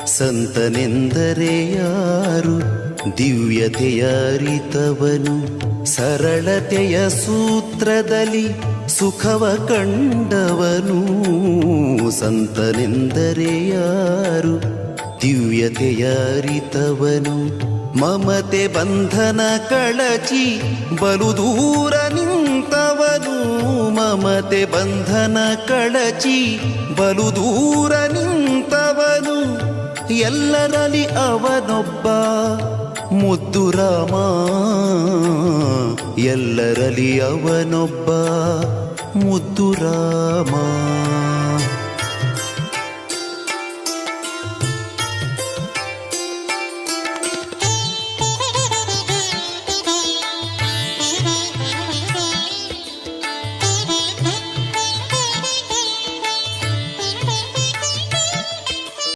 ಸಂತನೆಂದರೆ ಯಾರು ದಿವ್ಯತೆಯ ಅರಿತವನು, ಸರಳತೆಯ ಸೂತ್ರದಲ್ಲಿ ಸುಖವ ಕಂಡವನು. ಸಂತನೆಂದರೆ ಯಾರು ದಿವ್ಯತೆಯ ಅರಿತವನು, ಮಮತೆ ಬಂಧನ ಕಳಚಿ ಬಲು ದೂರ ನಿಂತವನು. ಮಮತೆ ಬಂಧನ ಕಳಚಿ ಬಲು ದೂರ ನಿಂತವನು, ಎಲ್ಲರಲ್ಲಿ ಅವನೊಬ್ಬ ಮುದ್ದು ರಾಮ. ಎಲ್ಲರಲ್ಲಿ ಅವನೊಬ್ಬ ಮುದ್ದು ರಾಮ.